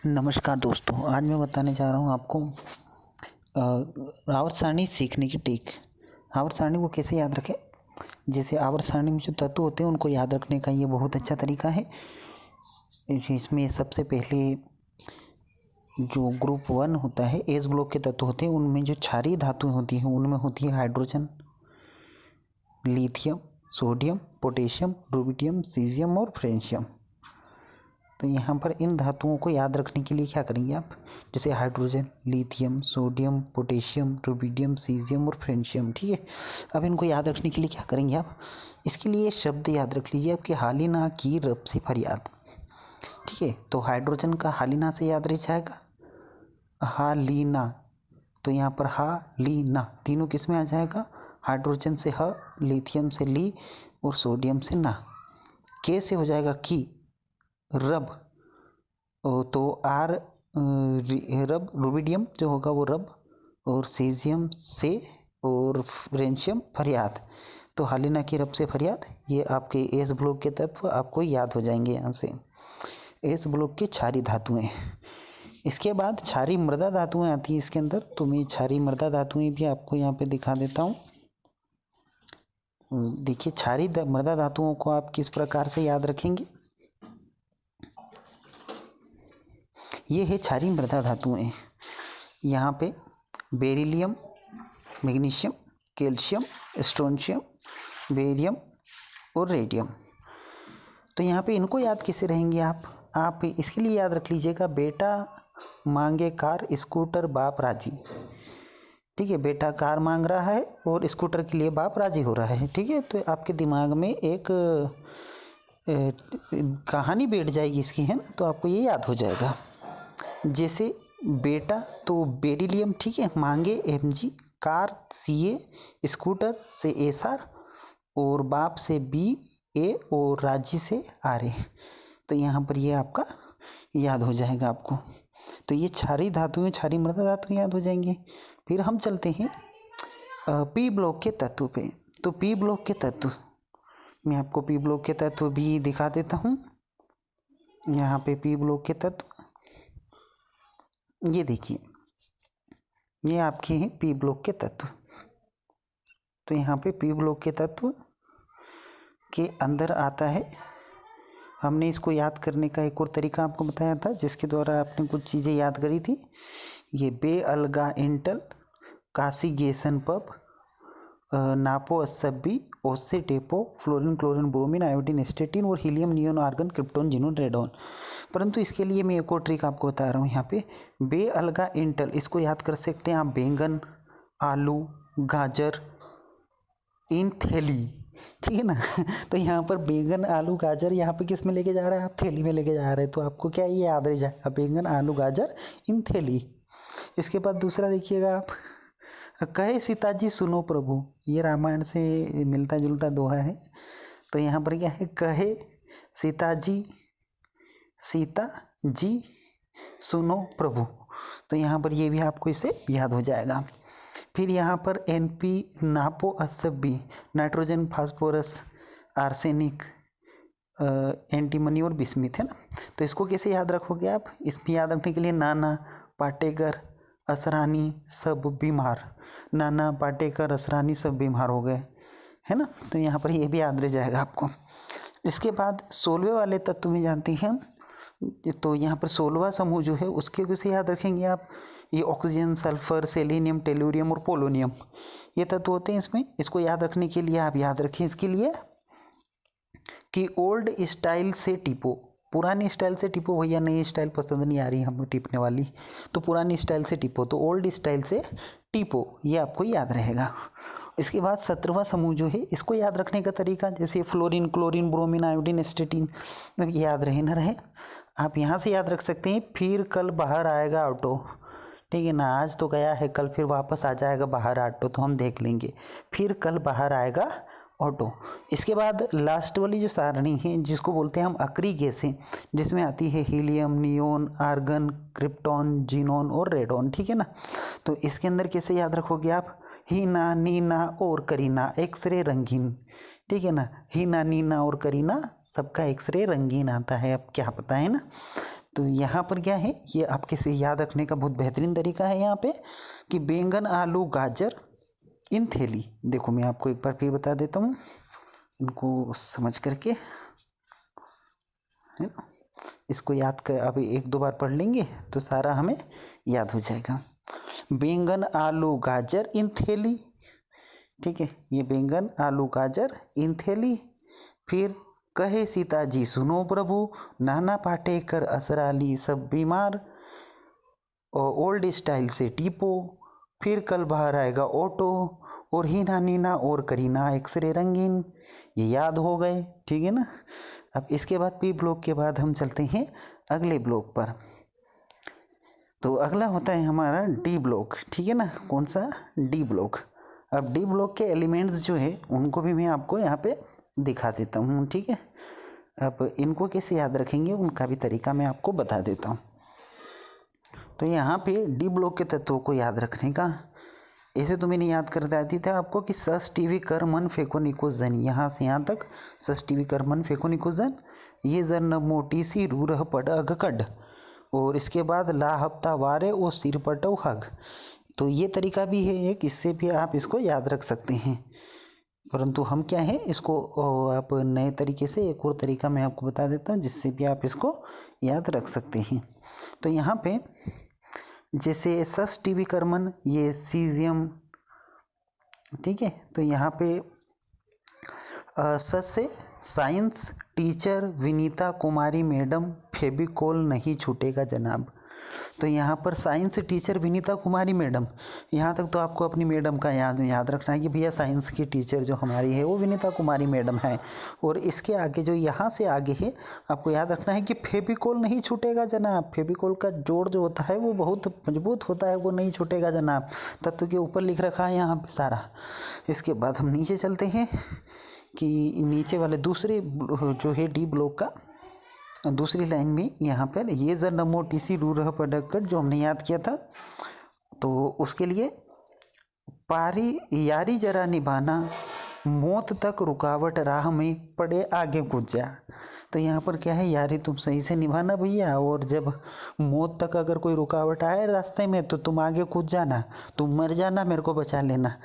नमस्कार दोस्तों, आज मैं बताने जा रहा हूँ आपको आवर्त सारणी सीखने की ट्रिक। आवर्त सारणी को कैसे याद रखें। जैसे आवर्त सारणी में जो तत्व होते हैं उनको याद रखने का ये बहुत अच्छा तरीका है। इसमें सबसे पहले जो ग्रुप 1 होता है, एस ब्लॉक के तत्व होते हैं, उनमें जो क्षारीय धातुएं होती हैं उनमें होती है hydrogen, lithium, sodium, potassium, rubidium, caesium और फ्रेंशियम। तो यहाँ पर इन धातुओं को याद रखने के लिए क्या करेंगे आप, जैसे hydrogen, lithium, sodium, potassium, rubidium, caesium और फ्रेंशियम। ठीक है, अब इनको याद रखने के लिए क्या करेंगे आप, इसके लिए शब्द याद रख लीजिए आपके हालिना की रब से फरियाद। ठीक है, तो हाइड्रोजन का हालिना से याद रह जाएगा हालिना, तो यहाँ पर हालिना तीनों किस में आ जाएगा, हाइड्रोजन से ह, लिथियम से ली और सोडियम से ना। के से हो जाएगा की, रब तो आर रब, रुबिडियम जो होगा वो रब, और सीजियम से और फ्रेंशियम फरियाद। तो हालिना की रब से फरियाद, ये आपके एस ब्लॉक के तत्व आपको याद हो जाएंगे यहाँ से, एस ब्लॉक की क्षारीय धातुएं। इसके बाद क्षारीय मृदा धातुएं आती है इसके अंदर, तो मैं क्षारीय मृदा धातुएं भी आपको यहाँ पे दिखा देता हूँ। देखिए, क्षारीय मृदा धातुओं को आप किस प्रकार से याद रखेंगे। ये है क्षारीय मृदा धातुएं। यहाँ पे beryllium, magnesium, calcium, strontium, barium और रेडियम। तो यहाँ पे इनको याद कैसे रहेंगे आप इसके लिए याद रख लीजिएगा, बेटा मांगे कार, स्कूटर बाप राजी। ठीक है, बेटा कार मांग रहा है और स्कूटर के लिए बाप राजी हो रहा है। ठीक है, तो आपके दिमाग में एक कहानी बैठ जाएगी इसकी, है ना, तो आपको ये याद हो जाएगा। जैसे बेटा तो बेरिलियम, ठीक है, मांगे Mg, कार Ca, स्कूटर से SR और बाप से BA और राजी से RA। तो यहाँ पर ये आपका याद हो जाएगा आपको। तो ये क्षारीय धातुएं, क्षारीय मृदा धातुएं याद हो जाएंगे। फिर हम चलते हैं पी ब्लॉक के तत्व पे। तो पी ब्लॉक के तत्व, मैं आपको पी ब्लॉक के तत्व भी दिखा देता हूँ। यहाँ पे पी ब्लॉक के तत्व ये देखिए, ये आपके हैं पी ब्लॉक के तत्व। तो यहाँ पे पी ब्लॉक के तत्व के अंदर आता है, हमने इसको याद करने का एक और तरीका आपको बताया था जिसके द्वारा आपने कुछ चीज़ें याद करी थी। ये बे अलगा इंटल, कासीगेसन पब, नापो अस्सबी, ओसे टेपो, fluorine, chlorine, bromine, iodine, astatine और helium, neon, argon, krypton, xenon, radon. परंतु इसके लिए मैं एक और ट्रिक आपको बता रहा हूँ। यहाँ पे बे अलगा इंटल, इसको याद कर सकते हैं आप, बैंगन, आलू, गाजर, इन थैली। ठीक है ना तो यहाँ पर बैंगन, आलू, गाजर यहाँ पे किस में लेके जा रहे हैं आप, थैली में लेके जा रहे हैं। तो आपको क्या ये याद रह जाएगा, बैंगन, आलू, गाजर, इन थैली। इसके बाद दूसरा देखिएगा आप, कहे सीताजी सुनो प्रभु, ये रामायण से मिलता जुलता दोहा है। तो यहाँ पर क्या है, कहे सीताजी, सीता जी सुनो प्रभु। तो यहाँ पर ये भी आपको इसे याद हो जाएगा। फिर यहाँ पर NP, नापो अस्सबी, नाइट्रोजन, फास्फोरस, आर्सेनिक, एंटीमनी और बिस्मिथ, है ना। तो इसको कैसे याद रखोगे आप, इसमें याद रखने के लिए नाना, पाटेकर, असरानी सब बीमार, नाना, पाटेकर, असरानी सब बीमार हो गए, है ना। तो यहाँ पर ये भी याद रह जाएगा आपको। इसके बाद 16वें वाले तत्व में जानते हैं हम। तो यहाँ पर 16वां समूह जो है उसके कैसे याद रखेंगे आप, ये ऑक्सीजन, सल्फर, सेलेनियम, टेलुरियम और पोलोनियम ये तत्व होते हैं इसमें। इसको याद रखने के लिए आप याद रखें इसके लिए कि ओल्ड स्टाइल से टिपो, पुरानी स्टाइल से टिपो भैया, नई स्टाइल पसंद नहीं आ रही हमें टिपने वाली, तो पुरानी स्टाइल से टिपो, तो ओल्ड स्टाइल से टिपो, ये आपको याद रहेगा। इसके बाद 17वां समूह जो है इसको याद रखने का तरीका, जैसे fluorine, chlorine, bromine, iodine, statin, याद रहे ना रहे, आप यहाँ से याद रख सकते हैं। फिर कल बाहर आएगा ऑटो, ठीक है ना, आज तो गया है, कल फिर वापस आ जाएगा बाहर ऑटो, तो हम देख लेंगे, फिर कल बाहर आएगा ऑटो। इसके बाद लास्ट वाली जो सारणी है जिसको बोलते हैं हम अक्री गैसें, जिसमें आती है helium, neon, argon, krypton, xenon और रेडोन। ठीक है ना, तो इसके अंदर कैसे याद रखोगे आप, हीना, नीना और करीना एक्सरे रंगीन। ठीक है ना, हीना, नीना और करीना सबका एक्सरे रंगीन आता है, अब क्या पता है ना। तो यहाँ पर क्या है, ये आपके से याद रखने का बहुत बेहतरीन तरीका है यहाँ पे कि बैंगन आलू गाजर इन थैली। देखो मैं आपको एक बार फिर बता देता हूँ इनको समझ करके, है ना। इसको याद कर अभी एक दो बार पढ़ लेंगे तो सारा हमें याद हो जाएगा। बैंगन आलू गाजर इन थैली, ठीक है, ये बैंगन आलू गाजर इन थैली। फिर कहे सीता जी सुनो प्रभु, नाना पाटेकर असराली सब बीमार, और ओल्ड स्टाइल से टीपो। फिर कल बाहर आएगा ऑटो, और हीना नीना और करीना एक्सरे रंगीन। ये याद हो गए, ठीक है ना। अब इसके बाद पी ब्लॉक के बाद हम चलते हैं अगले ब्लॉक पर। तो अगला होता है हमारा डी ब्लॉक, ठीक है ना। कौन सा? D block. अब डी ब्लॉक के एलिमेंट्स जो है उनको भी मैं आपको यहाँ पे दिखा देता हूँ, ठीक है। अब इनको कैसे याद रखेंगे उनका भी तरीका मैं आपको बता देता हूँ। तो यहाँ पे डी ब्लॉक के तत्वों को याद रखने का, ऐसे तो मैंने याद कर देती था आपको कि सस टीवी कर मन फेंको निको जन, यहाँ से यहाँ तक सस टीवी कर मन फेंको निको जन, ये जन मोटी सी रू रह पड़ अगकड, और इसके बाद ला हफ्ता वारे ओ सिर पटो हग। तो ये तरीका भी है एक, इससे भी आप इसको याद रख सकते हैं। परंतु हम क्या है इसको आप नए तरीके से एक और तरीका मैं आपको बता देता हूँ जिससे भी आप इसको याद रख सकते हैं। तो यहाँ पे जैसे सस टीवी करमन, ये सीजियम, ठीक है। तो यहाँ पे सस से साइंस टीचर विनीता कुमारी मैडम फेविकोल नहीं छूटेगा जनाब। तो यहाँ पर साइंस टीचर विनीता कुमारी मैडम, यहाँ तक तो आपको अपनी मैडम का याद रखना है कि भैया साइंस की टीचर जो हमारी है वो विनीता कुमारी मैडम है। और इसके आगे जो यहाँ से आगे है आपको याद रखना है कि फेविकोल नहीं छूटेगा जनाब। फेविकोल का जोड़ जो होता है वो बहुत मजबूत होता है, वो नहीं छूटेगा जनाब। तत्व के ऊपर लिख रखा है यहाँ पर सारा। इसके बाद हम नीचे चलते हैं कि नीचे वाले दूसरे जो है डी ब्लॉक का दूसरी लाइन में यहाँ पर ये जर नमो टीसी रू रह पड़कर जो हमने याद किया था, तो उसके लिए पारी यारी जरा निभाना, मौत तक रुकावट राह में पड़े आगे कूद जा। तो यहाँ पर क्या है, यारी तुम सही से निभाना भैया, और जब मौत तक अगर कोई रुकावट आए रास्ते में तो तुम आगे कूद जाना, तुम मर जाना मेरे को बचा लेना।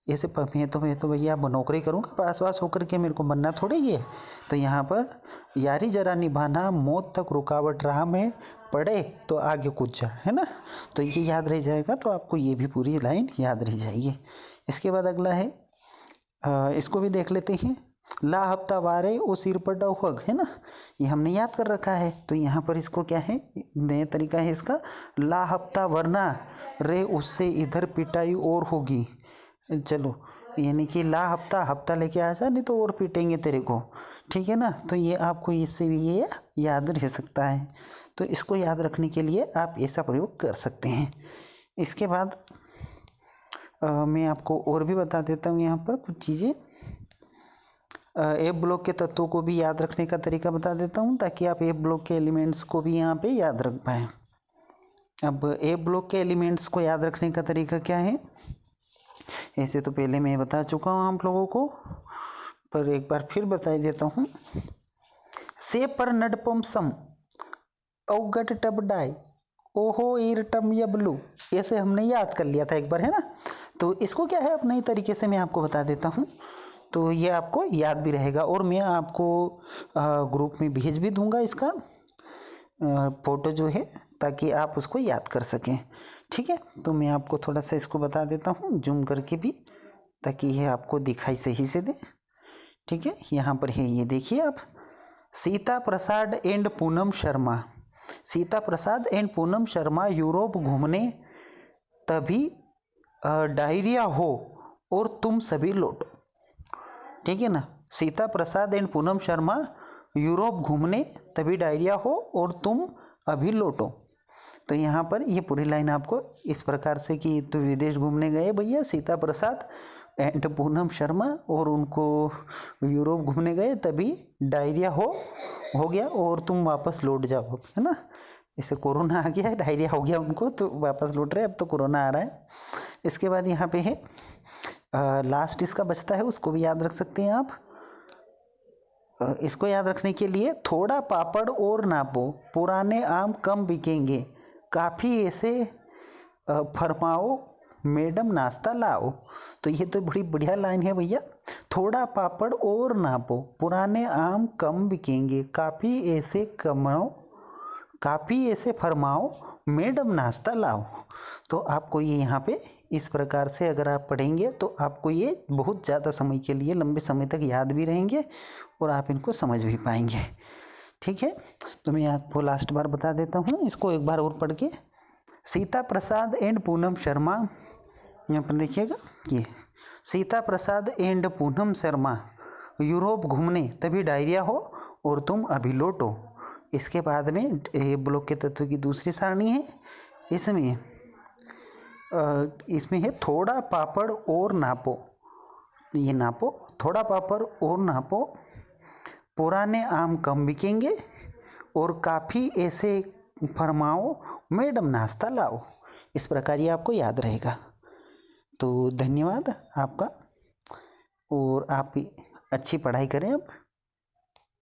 ऐसे मैं तो भैया नौकरी करूँगा पास वास होकर के, मेरे को बनना थोड़े ही है। तो यहाँ पर यारी जरा निभाना, मौत तक रुकावट राह में पड़े तो आगे कूद जा, है ना। तो ये याद रह जाएगा, तो आपको ये भी पूरी लाइन याद रह जाएगी। इसके बाद अगला है, इसको भी देख लेते हैं। ला हफ्ता वारे ओ सिर पर डौहग, है ना, ये हमने याद कर रखा है। तो यहाँ पर इसको क्या है, नया तरीका है इसका, ला हफ्ता वरना रे उससे इधर पिटाई और होगी। चलो, यानी कि ला हफ्ता, हफ्ता लेके आ जा नहीं तो और पीटेंगे तेरे को, ठीक है ना। तो ये आपको इससे भी ये याद रह सकता है। तो इसको याद रखने के लिए आप ऐसा प्रयोग कर सकते हैं। इसके बाद मैं आपको और भी बता देता हूँ यहाँ पर कुछ चीज़ें। ए ब्लॉक के तत्वों को भी याद रखने का तरीका बता देता हूँ ताकि आप ए ब्लॉक के एलिमेंट्स को भी यहाँ पे याद रख पाएँ। अब ए ब्लॉक के एलिमेंट्स को याद रखने का तरीका क्या है, ऐसे तो पहले मैं बता चुका हूँ आप लोगों को, पर एक बार फिर बता देता हूँ। से पर नडपम सम औगट टब डाई ओहो ईरटम यबलू, ऐसे हमने याद कर लिया था एक बार, है ना। तो इसको क्या है, अब नए तरीके से मैं आपको बता देता हूँ, तो ये आपको याद भी रहेगा। और मैं आपको ग्रुप में भेज भी दूंगा इसका फ़ोटो जो है, ताकि आप उसको याद कर सकें, ठीक है। तो मैं आपको थोड़ा सा इसको बता देता हूँ जूम करके भी, ताकि ये आपको दिखाई सही से दे, ठीक है। यहाँ पर है, ये देखिए आप, Sita Prasad and Poonam Sharma, Sita Prasad and Poonam Sharma Europe घूमने, तभी डायरिया हो और तुम सभी लौटो, ठीक है ना। सीता प्रसाद एंड पूनम शर्मा यूरोप घूमने, तभी डायरिया हो और तुम अभी लौटो। तो यहाँ पर ये पूरी लाइन आपको इस प्रकार से कि तो विदेश घूमने गए भैया सीता प्रसाद एंड पूनम शर्मा, और उनको यूरोप घूमने गए, तभी डायरिया हो गया और तुम वापस लौट जाओ, है ना। इसे कोरोना आ गया है, डायरिया हो गया उनको, तो वापस लौट रहे, अब तो कोरोना आ रहा है। इसके बाद यहाँ पे है लास्ट इसका बचता है, उसको भी याद रख सकते हैं आप। इसको याद रखने के लिए थोड़ा पापड़ और नापो, पुराने आम कम बिकेंगे, काफ़ी ऐसे फरमाओ, मैडम नाश्ता लाओ। तो ये तो बड़ी बढ़िया लाइन है भैया। थोड़ा पापड़ और नापो, पुराने आम कम बिकेंगे, काफ़ी ऐसे फरमाओ, मैडम नाश्ता लाओ। तो आपको ये यहाँ पे इस प्रकार से अगर आप पढ़ेंगे तो आपको ये बहुत ज़्यादा समय के लिए, लंबे समय तक याद भी रहेंगे और आप इनको समझ भी पाएंगे। ठीक है, तो मैं आपको लास्ट बार बता देता हूँ, इसको एक बार और पढ़ के। सीता प्रसाद एंड पूनम शर्मा, यहाँ पर देखिएगा, ये सीता प्रसाद एंड पूनम शर्मा यूरोप घूमने, तभी डायरिया हो और तुम अभी लौटो। इसके बाद में ये ब्लॉक के तत्व की दूसरी सारणी है। इसमें है थोड़ा पापड़ और नापो, ये नापो, थोड़ा पापड़ और नापो, पुराने आम कम बिकेंगे और काफ़ी ऐसे फरमाओ, मैडम नाश्ता लाओ। इस प्रकार ये आपको याद रहेगा। तो धन्यवाद आपका, और आप अच्छी पढ़ाई करें अब।